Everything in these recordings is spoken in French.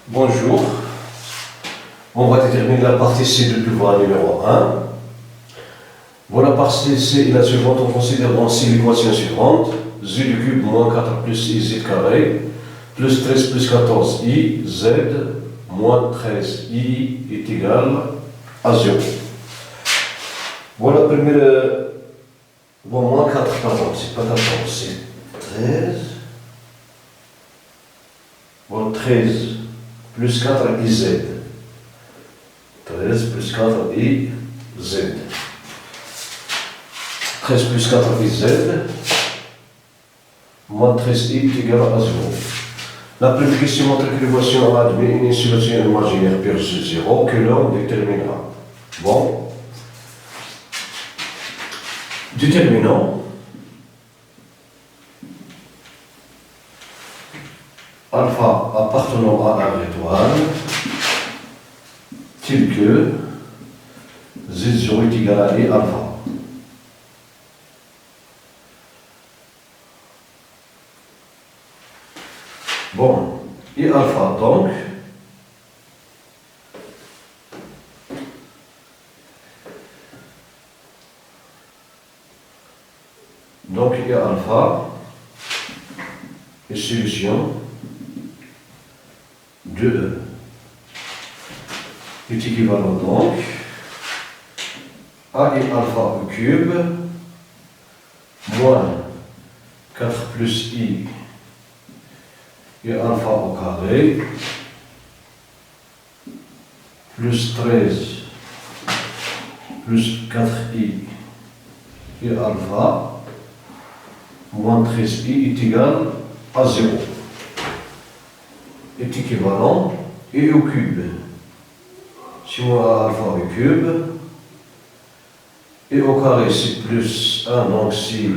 Bonjour, on va déterminer la partie C du devoir numéro 1. Voilà, la partie C est la suivante, on considère ainsi l'équation suivante. Z du cube moins 4 plus IZ carré, plus 13 plus 14i, Z moins 13i est égal à 0. Voilà, première... Bon, moins 4, pardon, c'est pas 14, c'est 13. Bon, 13 plus 4 IZ. 13 plus 4 IZ. 13 plus 4 IZ. Moins 13i est égal à 0. La première question montre que l'équation admet une solution imaginaire pure sur 0 que l'on déterminera. Bon. Déterminons alpha appartenant à un étoile tel que Z0 est égal à I alpha. Bon, I alpha donc I alpha est solution de E est équivalent donc à I alpha au cube moins 4 plus I alpha au carré plus 13 plus 4i alpha moins 13i est égal à 0. Est équivalent I au cube. Si moi alpha au cube, et au carré c'est plus 1, donc c'est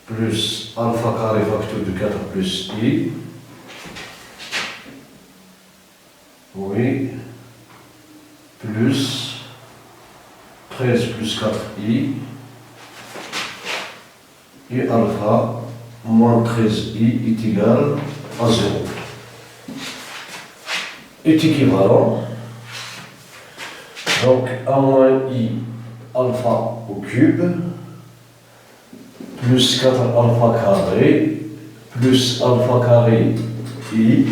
plus alpha carré facteur de 4 plus i. Oui. Plus 13 plus 4i. Et alpha moins 13i est égal à 0. Est équivalent. Donc a moins i alpha au cube plus 4 alpha carré, plus alpha carré i,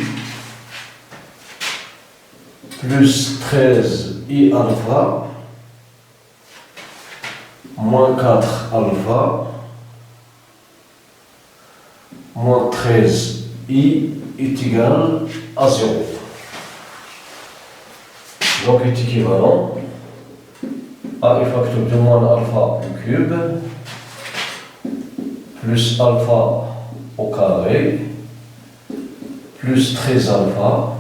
plus 13 i alpha, moins 4 alpha, moins 13 i est égal à 0. Donc est équivalent à I facteur de moins alpha au cube, plus alpha au carré, plus 13 alpha,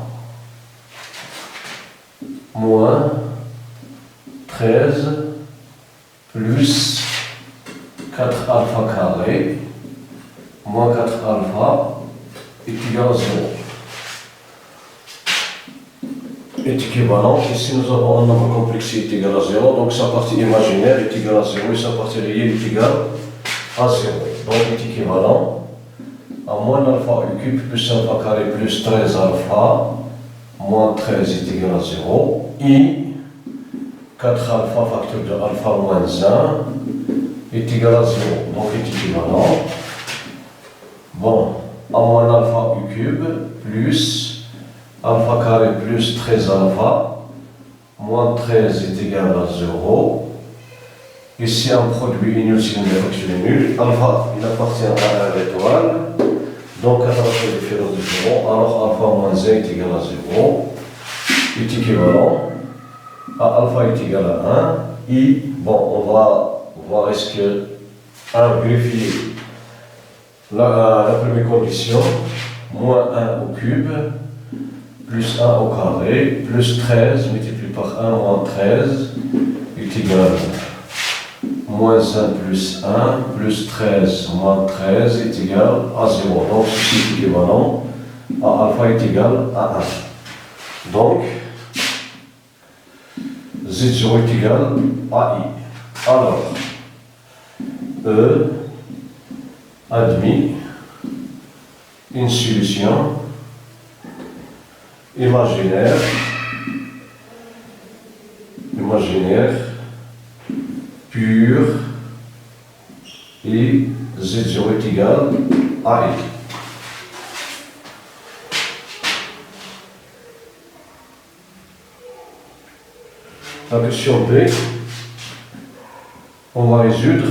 moins 13, plus 4 alpha carré, moins 4 alpha est égal à 0. Est équivalent, ici nous avons un nombre complexe qui est égal à 0, donc sa partie imaginaire est égale à 0 et sa partie réelle est égale à 0. Donc est équivalent à moins alpha au cube plus alpha carré plus 13 alpha moins 13 est égal à 0. I 4 alpha facteur de alpha moins 1 est égal à 0. Donc est équivalent. Bon, a moins alpha au cube plus alpha carré plus 13 alpha moins 13 est égal à 0. Ici, un produit inutile de facture nulle. Alpha, il appartient à l'étoile. Donc, à la différence de 0, alors alpha moins 1 est égal à 0. Est équivalent à alpha est égal à 1. I, bon, on va voir est-ce que 1 vérifier la première condition. Moins 1 au cube, plus 1 au carré, plus 13 multiplié par 1 moins 13 est égal à moins 1 plus 1 plus 13 moins 13 est égal à 0. Donc ceci est équivalent à alpha est égal à 1. Donc Z0 est égal à I. Alors E admis une solution imaginaire, pur, et Z0 est égal à I. La question B, on va résoudre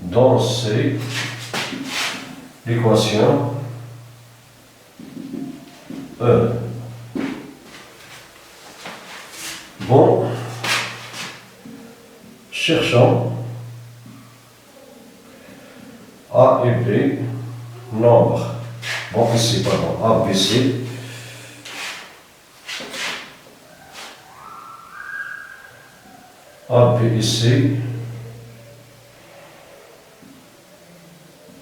dans C l'équation E. Bon, cherchons A et B, nombre. Bon, ici, pardon, A, B, C. A, B et C,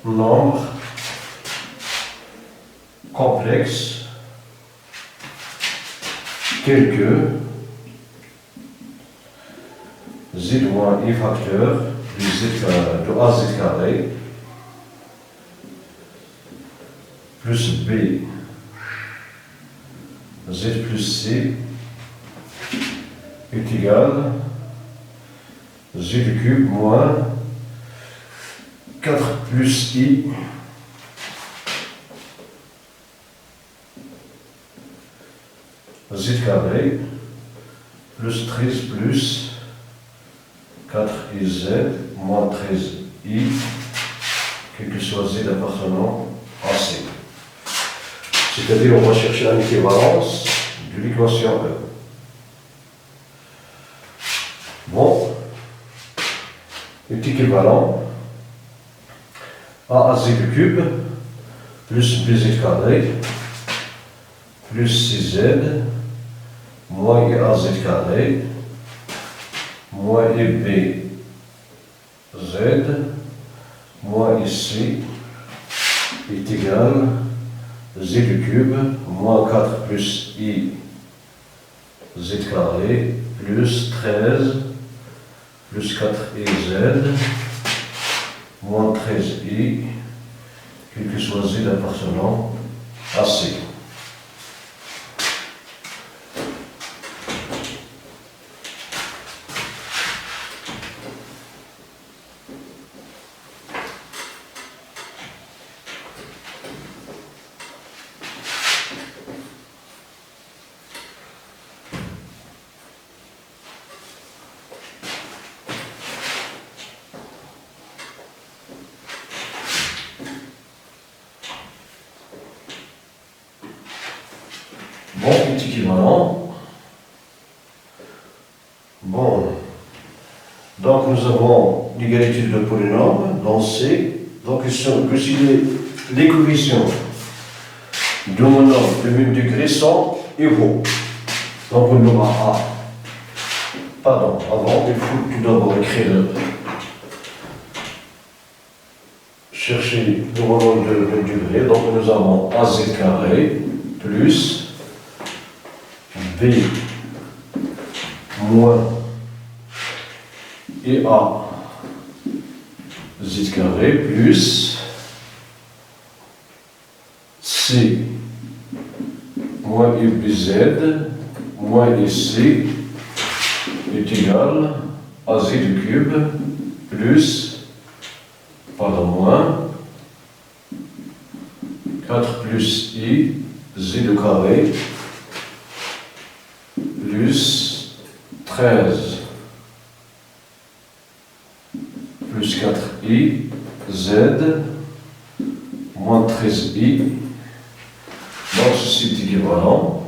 nombre complexe, tel que Z moins I facteur de AZ carré plus B Z plus C est égal Z du cube moins 4 plus I Z carré plus 13 plus 4iz moins 13i, quel que soit z appartenant à C. C'est-à-dire, on va chercher la équivalence de l'équation E. Bon, est équivalent à az cube plus bz carré plus 6z moins az carré moins b z moins ici est égal z cube moins 4 plus i z carré plus 13 plus 4iz moins 13i, quel que soit z appartenant à C. Bon, est équivalent. Bon, donc nous avons l'égalité de polynômes dans C. Donc que si les coefficients de mon nombre de même degré sont égaux. Donc on aura A. Pardon, avant il faut tout d'abord écrire chercher le nombre de même degré. Donc nous avons AZ carré plus B moins EA Z carré plus C moins EBZ moins EC est égal à Z cube plus, pardon, moins 4 plus I Z carré plus 13 plus 4i z moins 13i. Donc ceci est équivalent.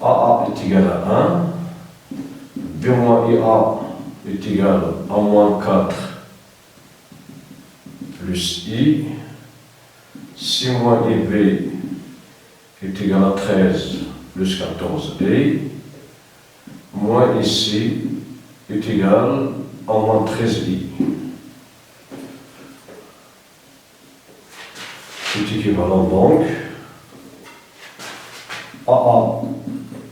AA est égal à 1, B moins IA est égal à moins 4 plus I, C moins IB est égal à 13 plus 14i, moins ici est égal à moins 13i. C'est équivalent donc. AA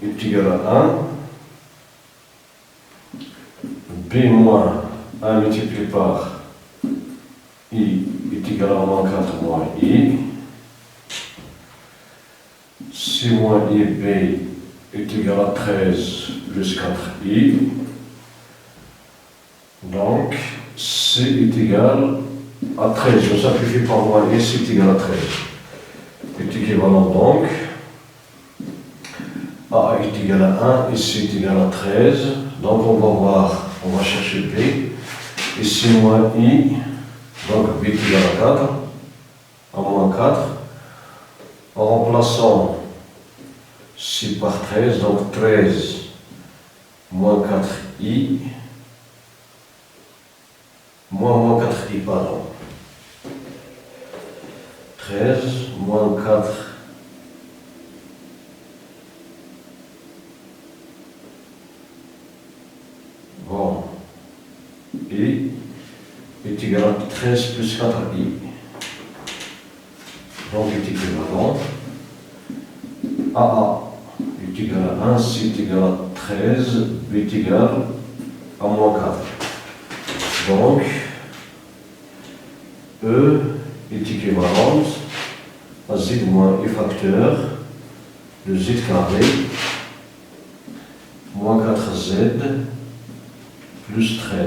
est égal à 1, B moins 1 multiplié par I est égal à moins 4 moins I. C moins IB est égal à 13 plus 4I. Donc, C est égal à 13. Je simplifie par moins I, C est égal à 13. Est équivalent donc. A est égal à 1 et C est égal à 13. Donc, on va voir, on va chercher B. Et C moins I, donc B est égal à 4, à moins 4. En remplaçant C par 13, donc 13 moins 4i, moins 4i, pardon. 13 moins 4. Bon. I est égal à 13 plus 4i. Donc est équivalent. AA est égal à 1, C est égal à 13, B est égal à moins 4. Donc, E est équivalente à Z moins I facteur de Z carré moins 4Z plus 13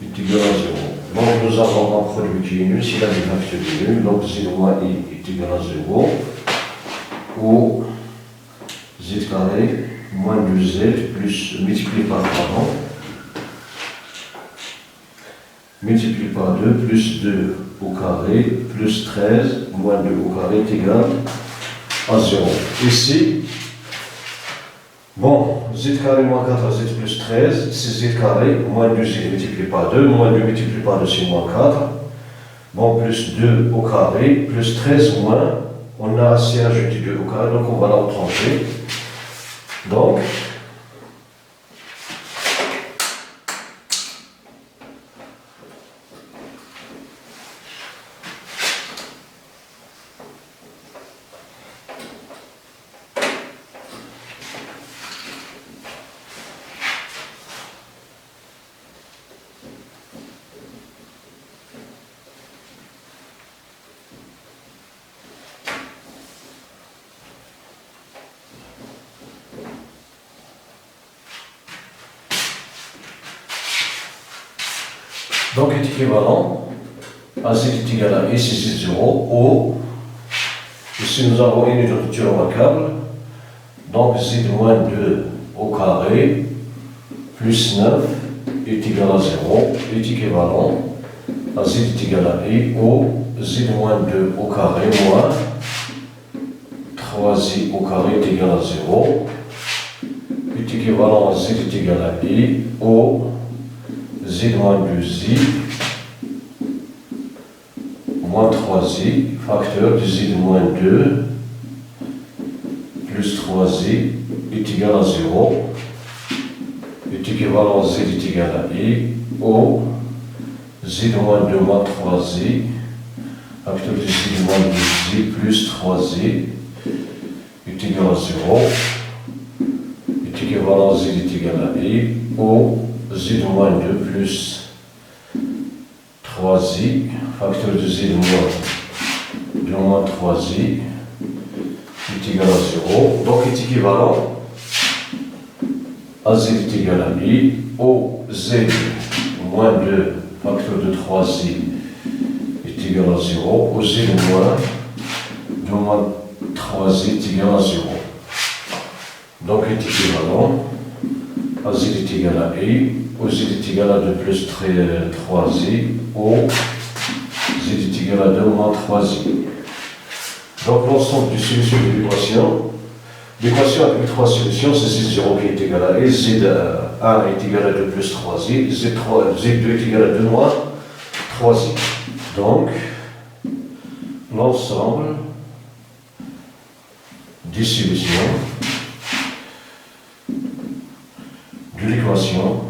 est égal à 0. Donc nous avons un produit qui est nul, si la facteur est nul, donc Z moins I est égal à 0. Ou Z carré moins 2Z plus multiplié par 2 multiplié par 2 plus 2 au carré plus 13 moins 2 au carré est égal à 0. Ici, bon, Z carré moins 4Z plus 13, c'est Z carré moins 2Z multiplié par 2, moins 2 multiplié par 2 c'est moins 4. Bon, plus 2 au carré plus 13 moins. On a assez ajouté 2 au carré, donc on va la retrancher. Donc, est équivalent à Z est égal à I, c'est 0, O. Ici nous avons une identité remarquable. Donc Z moins 2 au carré plus 9 est égal à 0, est équivalent à Z est égal à I, O. Z moins 2 au carré moins 3I au carré est égal à 0, est équivalent à Z est égal à I, O. Z moins 2i moins 3i, facteur de Z moins 2 plus 3i est égal à 0, est équivalent à Z est égal à I, O. Z moins 2 moins 3i, facteur de Z moins 2i plus 3i est égal à 0, est équivalent à Z est égal à I, O. Z moins 2 plus 3i, facteur de Z moins 2 moins 3i est égal à 0, donc est équivalent à Z est égal à I, O. Z moins 2, facteur de 3i est égal à 0, O. Z moins 2 moins 3i est égal à 0, donc est équivalent à Z est égal à I, O. Z est égal à 2 plus 3i, O. Z est égal à 2 moins 3i. Donc l'ensemble des solutions de l'équation avec 3 solutions, c'est Z0 qui est égal à I, Z1 est égal à 2 plus 3i, Z2 est égal à 2 moins 3i. Donc l'ensemble des solutions de l'équation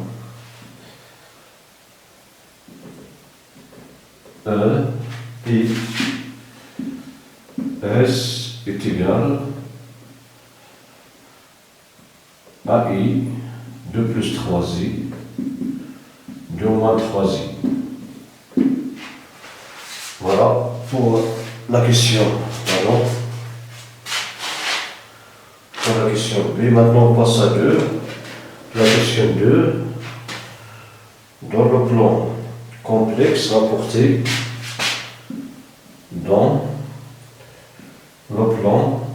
E et S est égal à I, 2 plus 3i, 2 moins 3i. pour la question, pardon. Pour la question B, maintenant on passe à 2. La question 2, dans le plan complexe rapporté dans le plan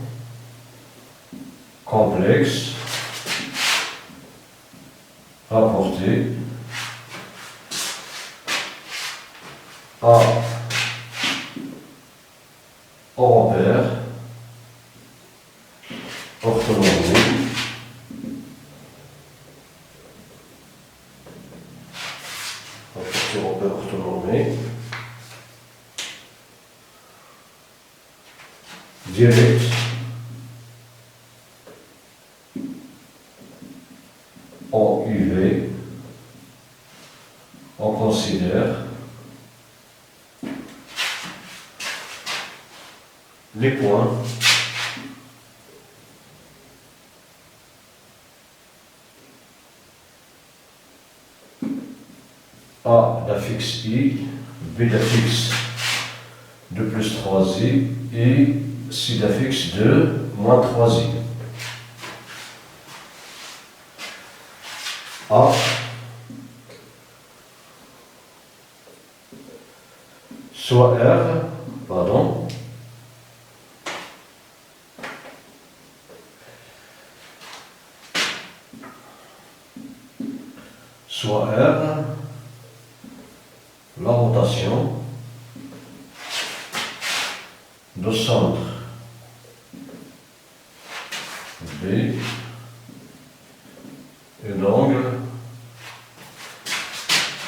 complexe rapporté à au repère orthonormé rapporté au repère orthonormé direct en UV, on considère les points A d'affixe I, B d'affixe 2 plus 3I et C d'affixe 2 moins 3I. A soit R, pardon, soit R, la rotation de centre B et d'angle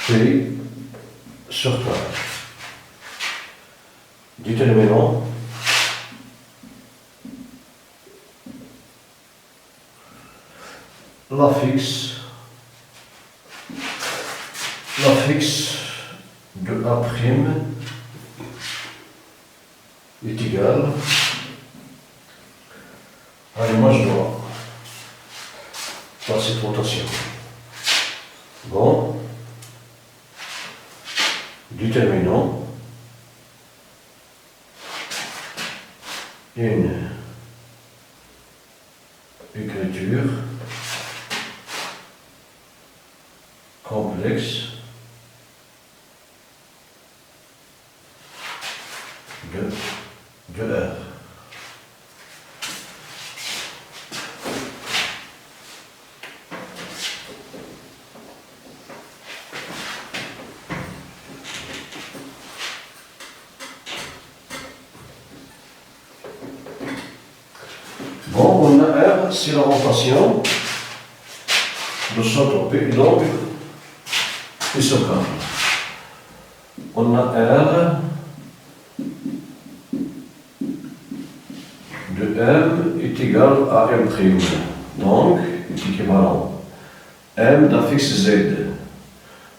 P sur 4. Déterminant l'affixe de A' est égal, allez, moi je dois faire cette rotation. Bon, déterminant une écriture complexe de R. Bon, on a R, c'est la rotation de centre P, donc P sur 4. On a R de M est égal à M', donc est équivalent M d'affixe Z.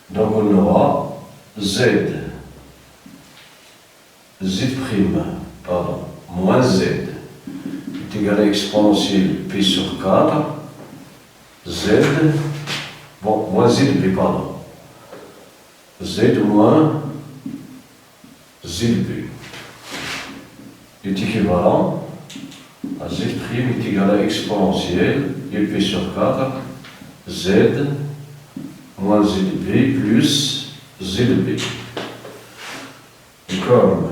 Donc on aura Z, pardon, moins Z est égal à exponentielle P sur 4, Z, bon, moins ZB, pardon, Z moins ZB est équivalent à Z' est égal à exponentielle P sur 4, Z moins ZB plus ZB. Et comme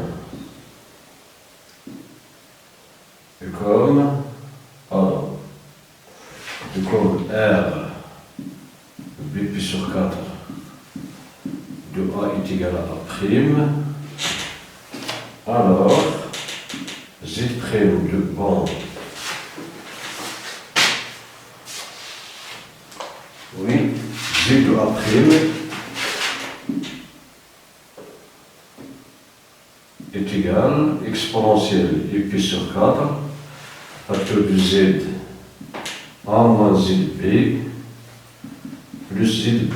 R BP sur 4 de A est égal à A', alors Z' de bon. Oui, Z de A' est égal exponentielle P sur 4, facteur de Z A moins ZB plus ZB.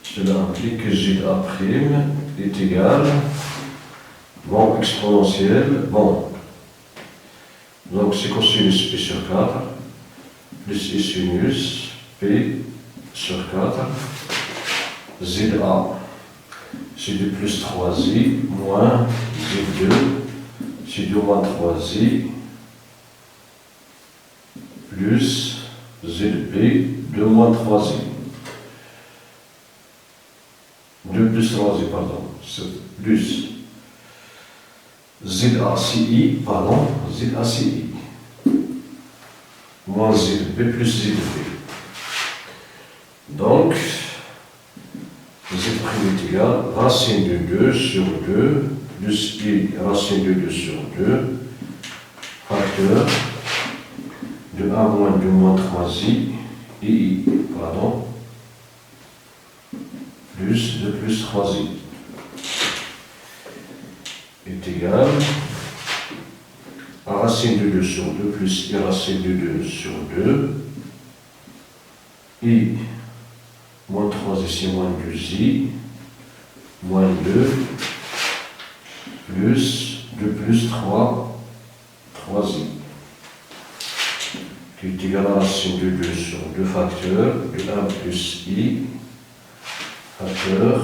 Cela implique que ZA' est égal, bon, exponentielle, bon. Donc c'est cosinus P sur 4 plus sinus P sur 4 ZA. c'est du plus 3i moins z2, c'est du moins 3i plus zb de moins 3i. 2 plus 3i, pardon, c'est plus ZACI, pardon, ZACI, moins ZB plus ZB. Donc, Z' est égal à racine de 2 sur 2, plus I racine de 2 sur 2, facteur de 1 moins 2 moins 3i, I, pardon, plus 2 plus 3i est égal à racine de 2 sur 2 plus I racine de 2 sur 2, I moins 3 ici moins 2i, moins 2, plus 2 plus 3, 3i, qui est égal à racine de 2 sur 2 facteurs de 1 plus i, facteur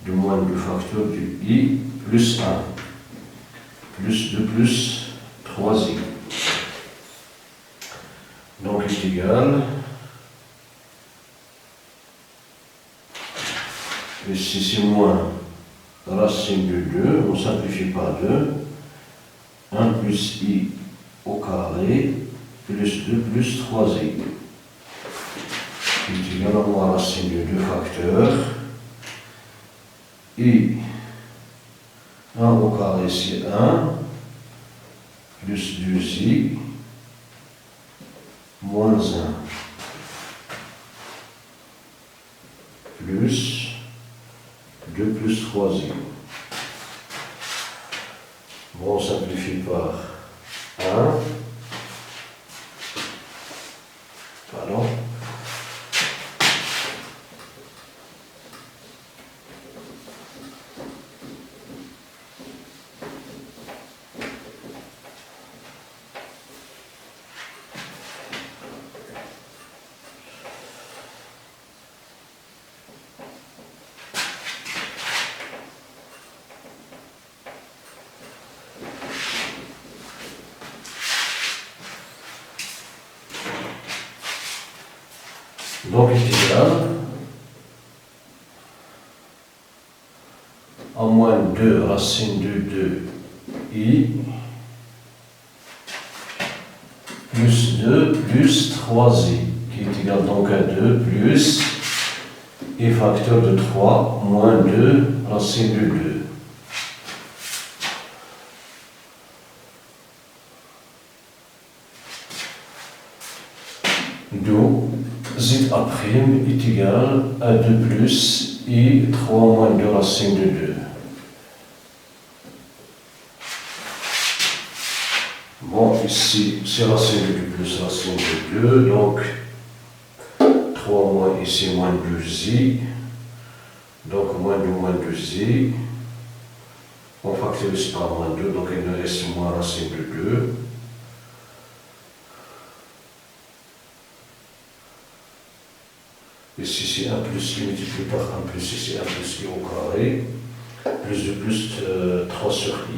de moins 2 facteur du i plus 1, plus 2 plus 3i. Donc est égal, ici c'est moins racine de 2, on simplifie par 2, 1 plus i au carré, plus 2 plus 3i, qui est égal à moins racine de 2 facteurs, i 1 au carré c'est 1, plus 2i, moins 1, plus 2 plus 3i. Bon, on simplifie par 1, pardon, donc est égal à moins 2 racine de 2i plus 2 plus 3i, qui est égal donc à 2 plus i facteur de 3 moins 2 racine de 2. D'où ZA' est égal à 2 plus I 3 moins 2 racine de 2. Bon, ici, c'est racine de 2 plus racine de 2, donc 3 moins ici moins 2i, donc moins 2 moins 2i, on factorise par moins 2, donc il nous reste moins racine de 2. Ici c'est 1 plus i multiplié par 1 plus ici 1 plus i au carré, plus 2 plus 3 sur i.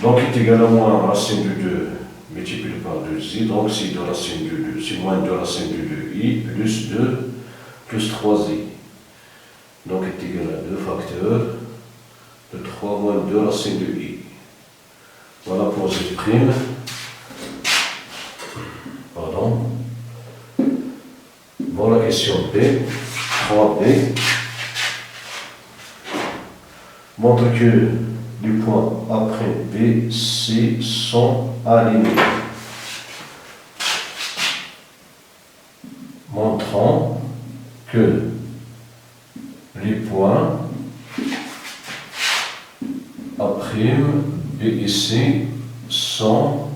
Donc il est égal à moins racine de 2 multiplié par 2i, donc c'est 2 racine de 2, c'est moins 2 racine de 2i, plus 2 plus 3i. Donc il est égal à 2 facteurs de 3 moins 2 racine de i. Voilà pour Z'. Pardon. Bon, la question B, 3b, montre que les points A', B, C sont alignés. Montrant que les points A', B et C sont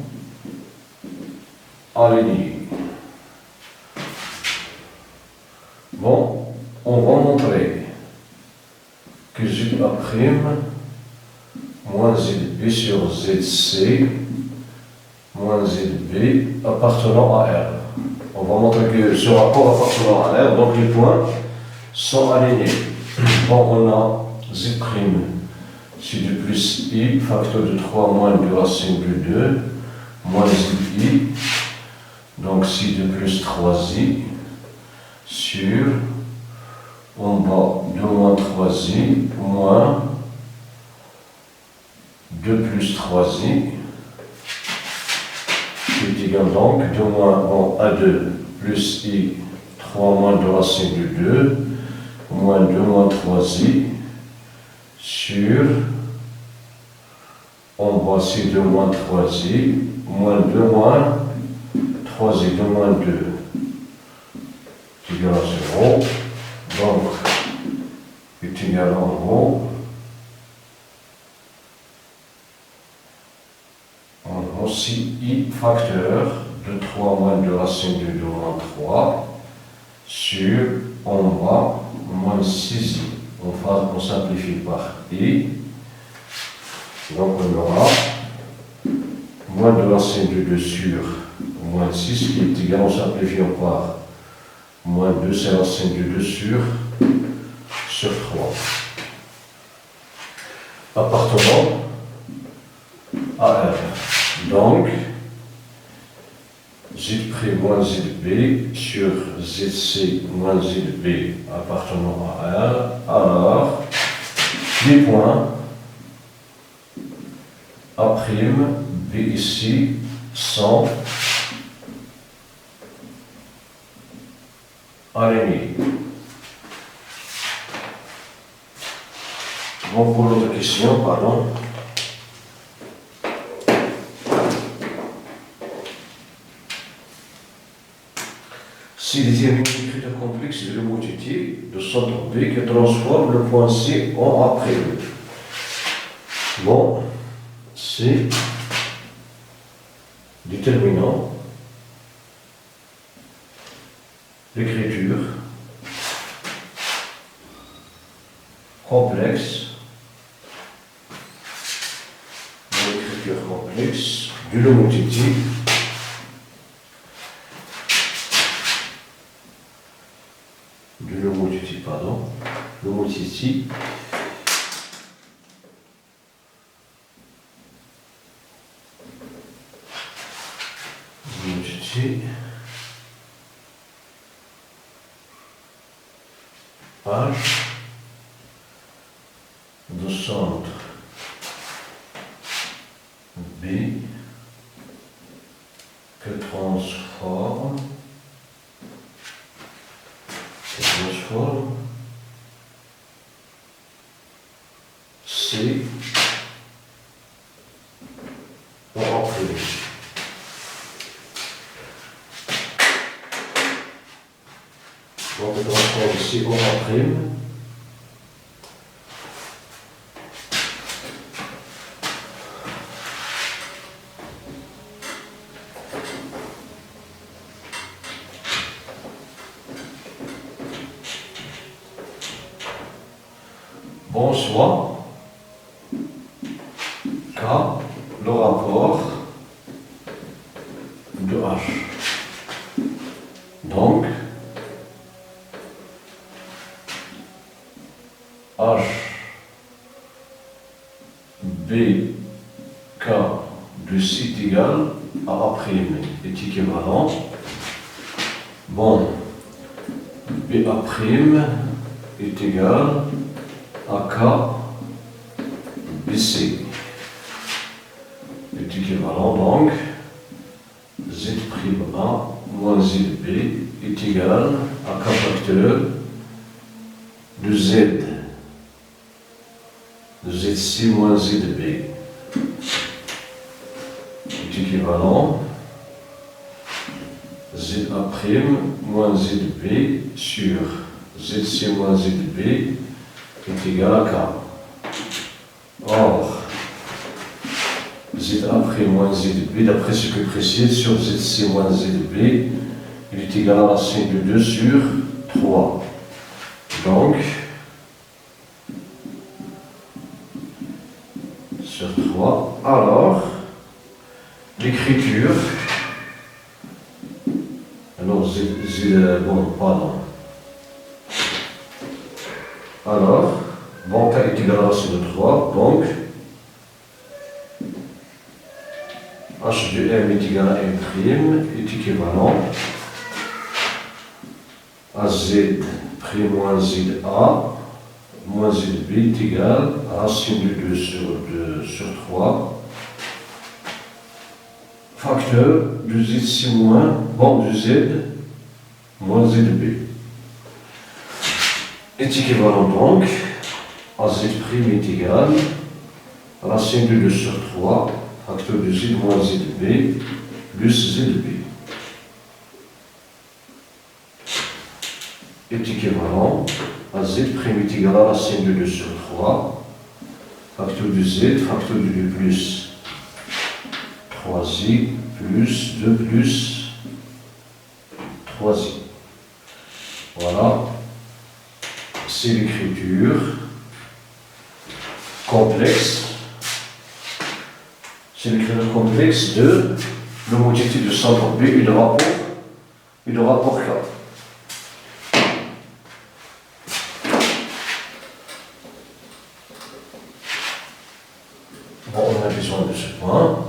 alignés. Bon, on va montrer que ZA' moins ZB sur ZC moins ZB appartenant à R. On va montrer que ce rapport appartenant à R, donc les points sont alignés. Bon, on a Z', si de plus I, facteur de 3 moins 2 racine de 2, moins ZI, donc si de plus 3I, sur, en bas 2 moins 3I, moins 2 plus 3I, qui est égal donc 2 moins, bon, A2 plus I, 3 moins 2 racine de 2, moins 2 moins 3I, sur, en bas c'est 2 moins 3I, moins 2 moins 3I, 2 moins 2, est égal à 0, donc, est égal en gros, si I facteur de 3 moins 2 racine de 2 moins 3 sur en bas moins 6I. On simplifie par I. Donc on aura moins 2 racine de 2 sur moins 6 qui est égal, on simplifie par moins 2 c'est racine de 2 sur 3. Appartenant à R. Donc, Z' moins ZB sur ZC moins ZB appartenant à R, alors les points A', B ici sont alignés. Bon, pour l'autre question, pardon. Si détermine les critères complexes de l'homogénéité de centre B qui transforme le point C en A'. Bon, c'est déterminant l'écriture complexe de l'homogénéité l'homogénéité H de centre B que transforme C en A'. Donc on transforme C en A'. Bon, soit K, le rapport de H. Donc, H, B, K de C est égal à A' est équivalent. Bon, BA' est égal à K BC est équivalent donc Z' A moins ZB est égal à K facteur de Z de ZC moins ZB est équivalent ZA' moins ZB sur ZC moins ZB est égal à K. Or, ZA' moins ZB, d'après ce que précise, sur ZC moins ZB, il est égal à racine de 2 sur 3. Donc, sur 3, alors, l'écriture, alors Z' bon, pardon. Alors, bon, K est égal à racine de 3, donc H de M est égal à M' est équivalent à Z' moins ZA moins ZB est égal à racine de 2 sur 3 facteur de Z moins, bon, de Z moins ZB est équivalent donc à Z' est égal à racine de 2 sur 3 facteur de Z moins ZB plus ZB est équivalent à Z' est égal à racine de 2 sur 3 facteur de Z facteur de 2 plus 3i plus 2 plus 3i. Voilà, c'est l'écriture complexe. C'est l'écriture complexe de l'homogénéité de centre B et de rapport K. Bon, on a besoin de ce point.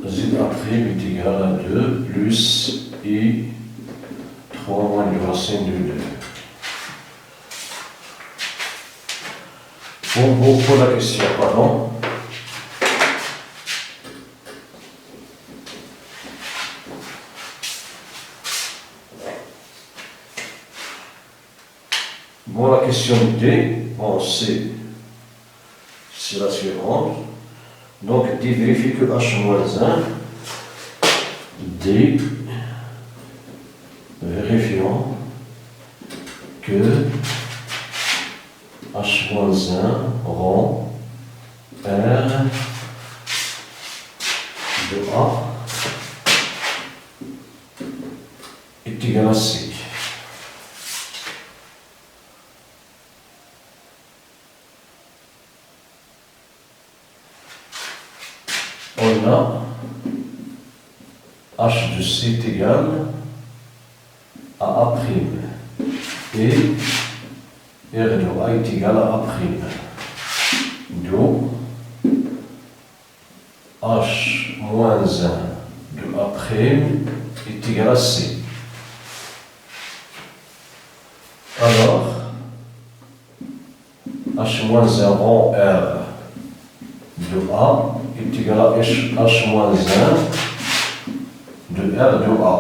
Z' est égal à 2 plus I 3 moins de racine de 2. Bon, pour la question, pardon. Bon, la question D, bon, c'est la suivante. Donc, D vérifie que H-1, D, vérifiant que H-1 rond R de A est égal à C. On a H de C est égal à A' et R de A est égal à A'. Donc H moins 1 de A' est égal à C. Alors H moins 1 rond R de A est égal à H moins 1 de R de A.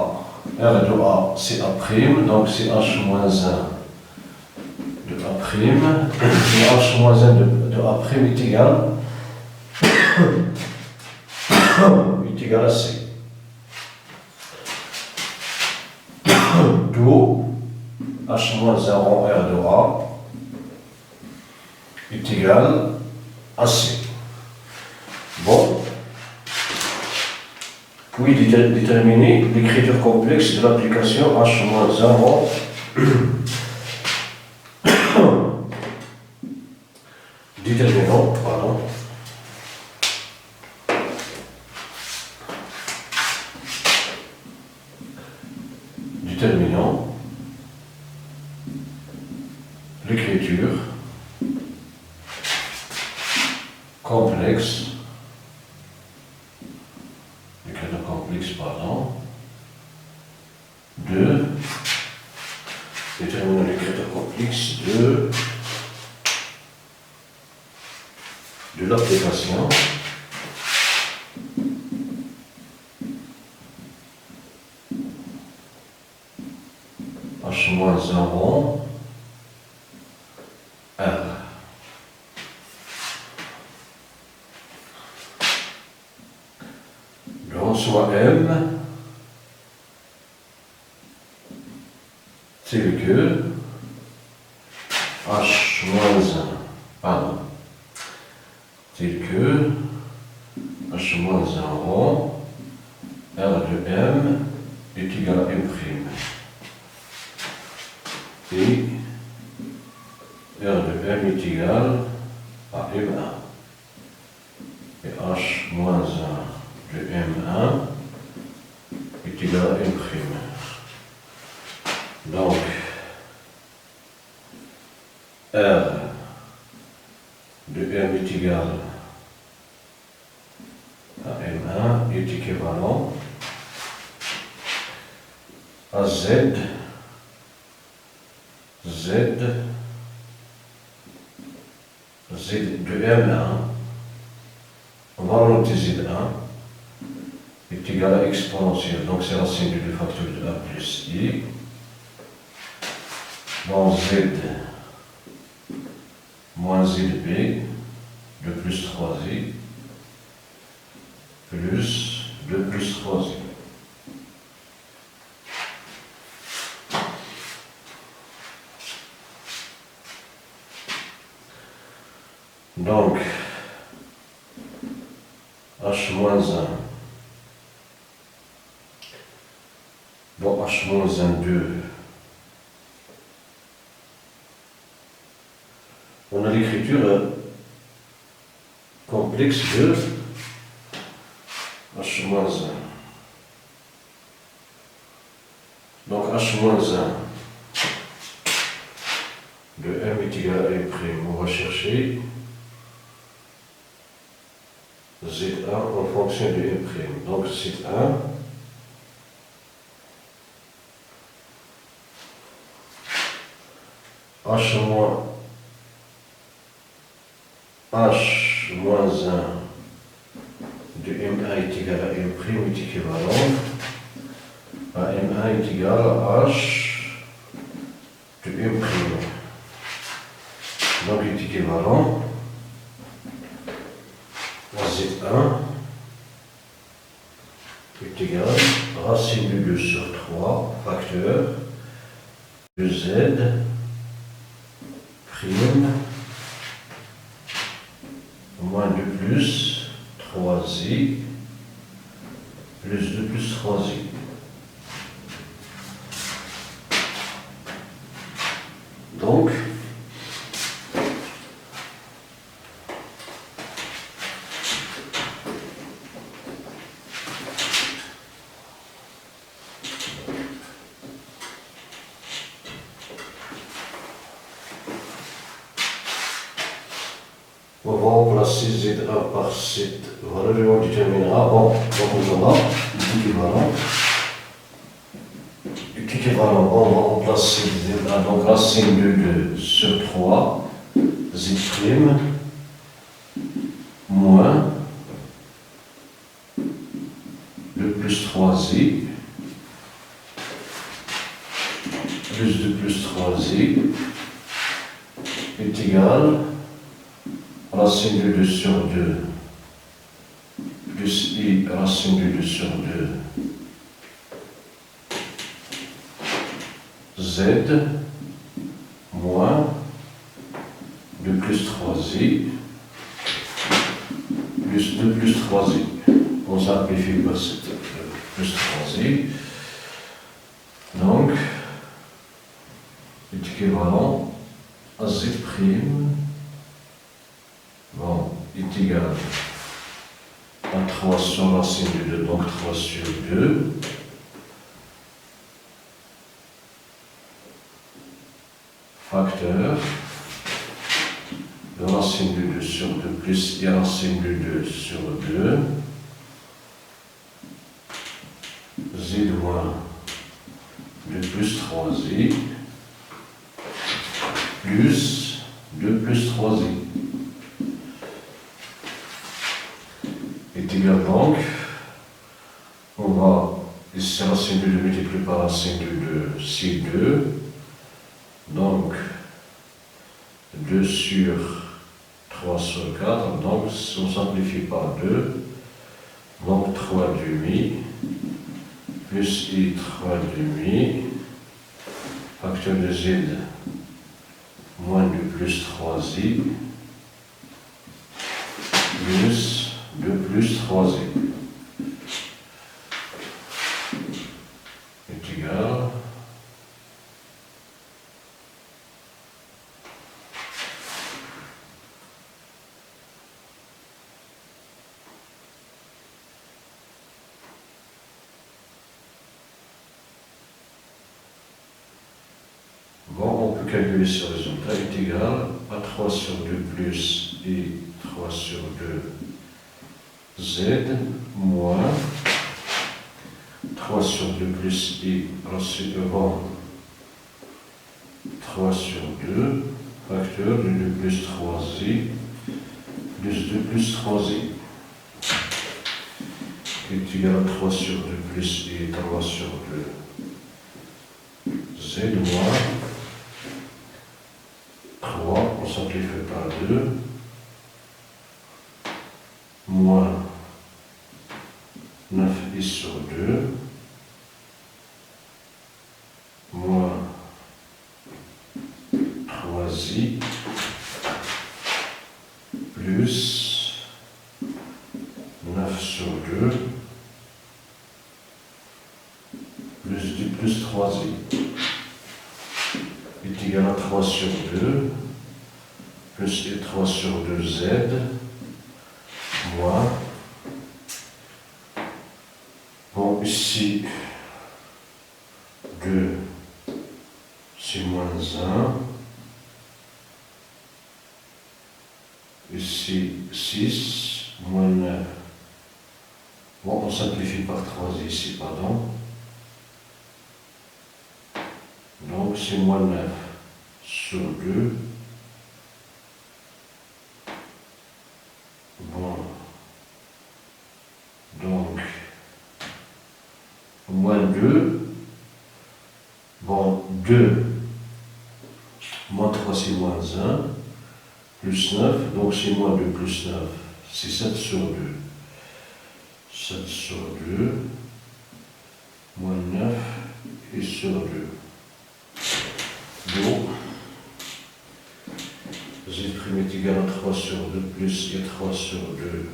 R de A, c'est A', donc c'est H moins 1 de A'. Et H moins 1 de A' est égal à C. D'où H moins 1 rond R de A est égal à C. Bon. Puis déterminer l'écriture complexe de l'application H-1 rond déterminant, pardon. Déterminant l'écriture complexe de déterminer l'écriture complexe de l'application H-1 rond R. Donc soit M, c'est que H-1, pardon, c'est que H-1 rond R de M est égal à M'. I, R de M est égal à M1. Et H moins 1 de M1 est égal à M'. Donc, R de M est égal à M1 est équivalent à Z de M1, on va noter Z1, est égal à exponentielle, donc c'est racine de 2 facteurs de A plus I, dans Z moins ZB de plus 3I plus 2 plus 3I. Donc, H-1, bon, H-1, 2, on a l'écriture complexe de H-1. Donc, H-1 de M est égal à M', on va chercher Z1 en fonction de M'. Donc Z1 H moins 1 de M1 est égal à M' est équivalent à M1 est égal à H de M'. Donc il est équivalent à Z1 est égal à racine de 2 sur 3 facteur de Z prime moins 2 plus 3i plus 2 plus 3i. Donc, on va remplacer Z1 par cette valeur et on déterminera, bon, donc on aura l'équivalent, on va remplacer Z1, donc racine de 2 sur 3, Z' moins 2 plus 3i, plus 2 plus 3i, est égal racine de 2 sur 2 plus i racine de 2 sur 2 z moins 2 plus 3i plus 2 plus 3i. On simplifie par cette plus 3i. Donc, est équivalent à z'. Bon, est égal à 3 sur racine de 2, donc 3 sur 2. Facteur de racine de 2 sur 2 plus i racine de 2 sur 2. Z moins 2 plus 3i plus 2 plus 3i. Est égal donc, on va, ici racine de 2 multiplié par racine de 2, c'est 2. Donc, 2 sur 3 sur 4, donc on simplifie par 2. Donc 3 demi, plus i 3 demi, facteur de z, moins 2 plus 3i, plus 2 plus 3i est égal calculer ce résultat est égal à 3 sur 2 plus I 3 sur 2 Z moins 3 sur 2 plus I racine avant 3 sur 2 facteur de 2 plus 3I plus 2 plus 3I est égal à 3 sur 2 plus I 3 sur 2 Z moins 3, on simplifie par 2, moins 9i sur 2, moins 3i, plus 9 sur 2, plus du plus 3i. Est égal à 3 sur 2, plus et 3 sur 2z, moins, bon, ici, 2, c'est moins 1, ici, 6, moins 9, bon, on simplifie par 3 ici, pardon, donc c'est moins 9 sur 2, bon, donc, moins 2, bon, 2, moins 3 c'est moins 1, plus 9, donc c'est moins 2 plus 9, c'est 7 sur 2, 7 sur 2, moins 9 et sur 2. Donc, Z' est égal à 3 sur 2 plus et 3 sur 2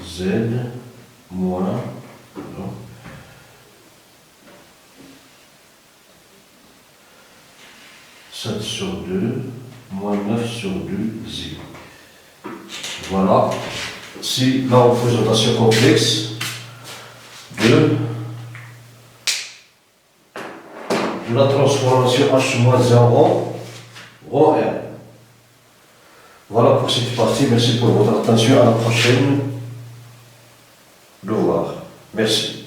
Z moins, non, 7 sur 2 moins 9 sur 2 Z. Voilà. Si la représentation complexe de la transformation H-1 rho R. Voilà pour cette partie. Merci pour votre attention. À la prochaine. Au revoir. Merci.